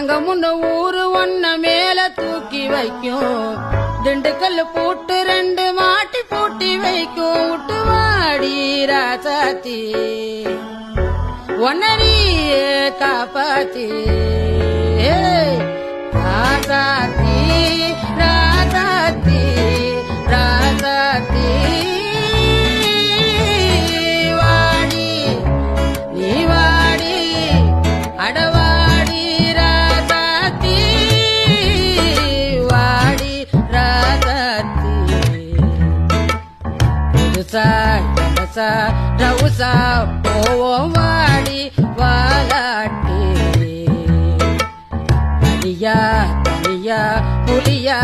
நாங்க முன்ன ஊரு ஒன்ன மேல தூக்கி வைக்கும் திண்டுக்கல் பூட்டு 2 மாட்டி பூட்டி வைக்கும் விட்டு வாடி ராசாத்தி ஒன்னரியே காப்பாத்தி ராசாத்தி ராசாத்தி ராசாத்தி வாடி நீ வாடி அடவாடி ராசாத்தி வாடி ராசாத்தி புதுசா இடசா ரவுசா போவோம் வாடி வாலாட்டி தனியா தனியா புலியா